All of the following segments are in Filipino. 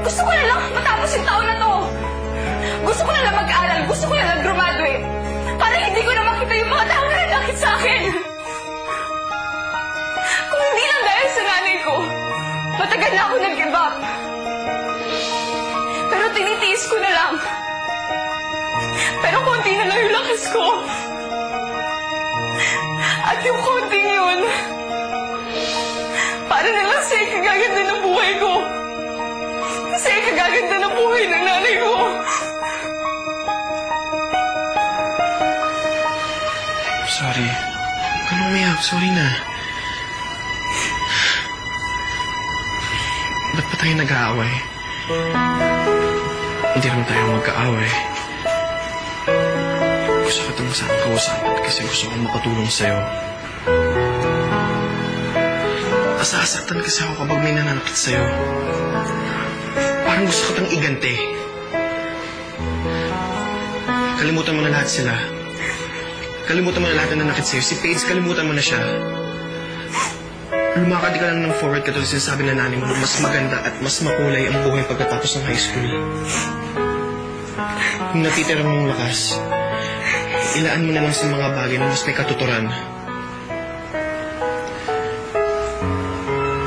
Gusto ko na lang matapos yung taon na to. Gusto ko na lang mag-aral. Gusto ko na lang graduate. Para hindi ko na makita yung mga taong nananakit sa akin. Kung hindi lang dahil sa nanay ko, matagal na ako nag-give up. Pero tinitiis ko na lang. Pero konti na lang yung lakas ko. At yung konting yun, para na lang sa ikagaganda ng buhay ko. Sa ikagaganda ng buhay ng nanay ko. Sorry. Anong umiyak? Sorry na. Ba't pa tayo nag-aaway? Hindi naman tayo magka-away. Gusto ko itong saan kausapan kasi gusto kong makatulong sa'yo. Nasasaktan kasi ako kapag may nananakit sa'yo. Parang gusto ko itong igante. Kalimutan mo na lahat sila. Kalimutan mo na lahat na nanakit sa'yo. Si Paige, kalimutan mo na siya. Lumakad ka lang ng forward katulad sinasabi na nanay mo na mas maganda at mas makulay ang buhay pagkatapos ng high school. Kung natitira mong lakas, ilaan mo na lang sa mga bagay na mas may katuturan.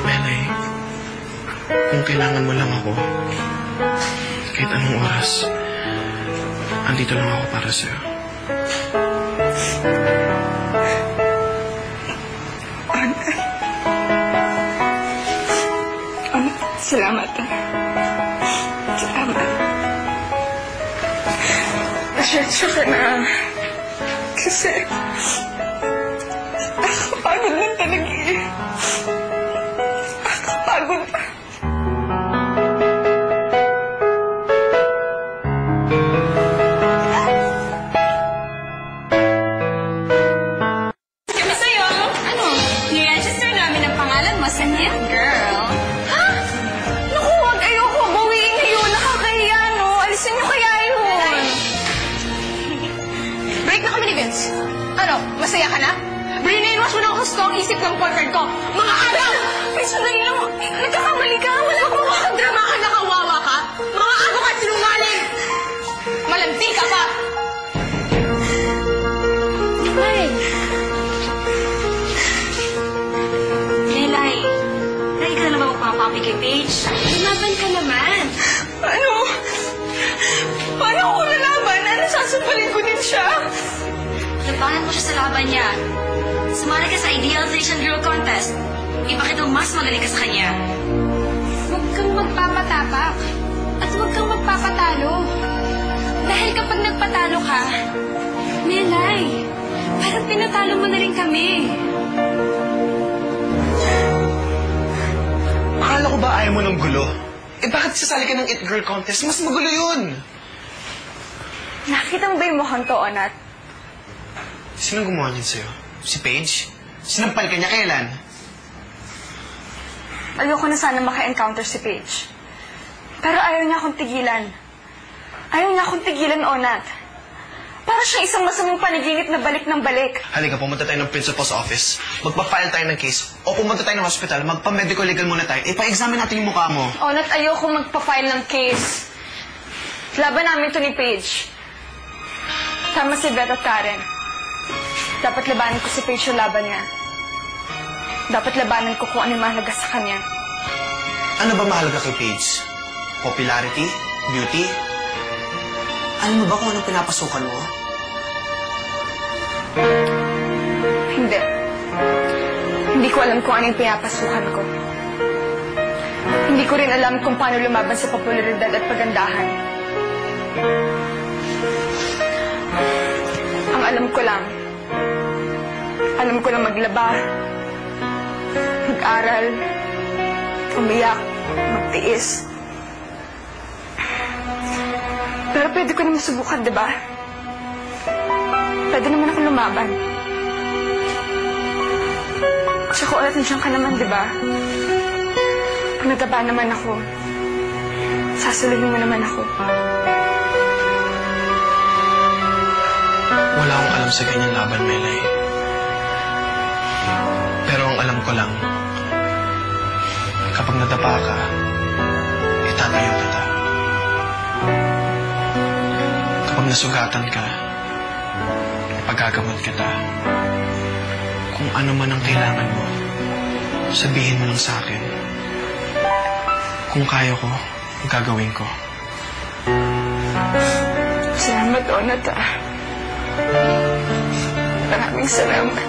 Melay, kung kailangan mo lang ako, kahit anong oras, andito lang ako para sa'yo. Salamat. Salamat. Pasensya ka na. Kasi nakakapagod lang talaga eh. Nakakapagod. Kami sa'yo. Ano? Ni-register namin ang pangalan mo sa niya, girl. Ano? Masaya ka na? Brainwash mo na ako sa isip ng boyfriend ko. Mga agaw! May sandali lang. Nagkakamali ka. Wala akong makadrama ka na kawawa ka. Mga agaw ka sinungaling. Malanti ka pa. Nelay. Nelay. Lagi ka na naman magpapapi kay Paige. Lumaban ka naman. Ano? Paano ako lalaban? Ano sasampalin ko din siya? Labanan mo siya sa laban niya. Sumali ka sa Idealization Girl Contest. Ipakita mo mas magaling ka sa kanya. Huwag kang magpapatapak. At huwag kang magpapatalo. Dahil kapag nagpatalo ka, Nelay, parang pinatalo mo na rin kami. Akala ko ba ayaw mo ng gulo? Eh bakit sasali ka ng It Girl Contest? Mas magulo yun! Nakita mo ba yung mukhang to, Onat? Sinong gumawa niyan sa'yo? Si Paige? Sinampal ka niya kailan? Ayoko na sana maka-encounter si Paige. Pero ayaw niya akong tigilan. Ayaw niya akong tigilan, Onat. Para siyang isang masamang panaginip na balik ng balik. Halika, pumunta tayo ng principal's office. Magpa-file tayo ng case. O pumunta tayo ng hospital. Magpa-medical legal muna tayo. Ipa-examine natin yung mukha mo. Onat, ayoko magpa-file ng case. Laban namin to ni Paige. Tama si Beth at Karen. Dapat labanan ko si Paige yung laban niya. Dapat labanan ko kung ano yung mahalaga sa kanya. Ano ba mahalaga kay Paige? Popularity? Beauty? Alam mo ba kung anong pinapasukan mo? Hindi. Hindi ko alam kung ano yung pinapasukan ko. Hindi ko rin alam kung paano lumaban sa popularidad at pagandahan. Ang alam ko lang maglaba, mag-aral, umiyak, magtiis. Pero pwede ko naman subukan, di ba? Pwede naman ako lumaban. Tsaka ulit nandiyan ka naman, di ba? Pag nataba naman ako, sasuluhin mo naman ako. Wala akong alam sa ganyang laban, Melay. Pero ang alam ko lang, kapag nadapa ka, itatayo ka tayo. nasugatan ka, ipagagamot kita. Kung ano man ang kailangan mo, sabihin mo lang sa akin. Kung kaya ko, gagawin ko. Salamat, Onat, ah. Maraming salamat.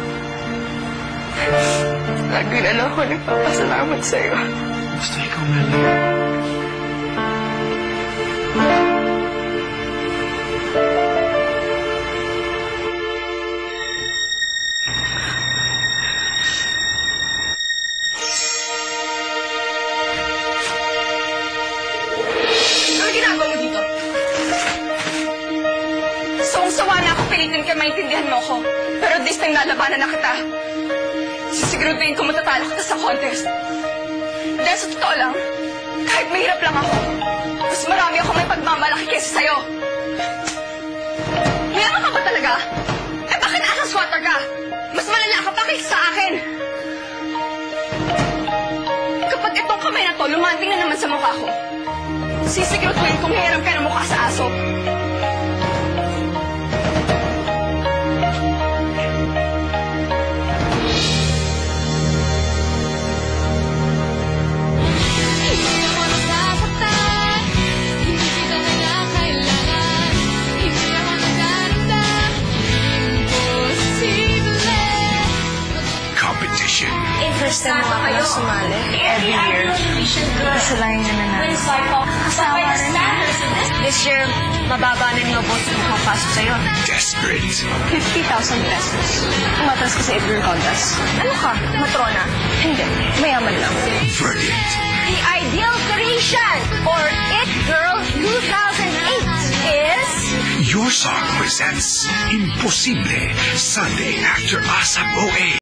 Lagi na lang ako nagpapasalamat sa'yo. Basta ikaw, Melanie. Ano ginagawa mo dito? Sawang-sawa na ako, pilitin ka maintindihan mo ko. Pero this time lalabanan na kita. Sisiguraduhin ko matatalo kita sa contest. Dahil sa totoo lang, kahit mahirap lang ako, mas marami akong may pagmamalaki kaysa sa'yo. Mayaman ka ba talaga? Eh bakit asa squatter ka? Mas malala ka pa kaysa sa akin. Kapag itong kamay na to, lumanting na naman sa mukha ko, sisiguraduhin kong hiram ka ng mukha sa aso. Competition. First time mo ako sumali. Every year. Kasi lang yung nananalo. Kasama rin na. This year, mababa na yung votes na makapasok sa'yo. Desperate. 50,000 pesos. Umatras ka sa It-Girl contest. Ano ka? Matrona? Hindi. Mayaman lang. Verdict. The ideal creation or It-Girl 2008 is... Your Song presents Imposible, Sunday after ASAP OA.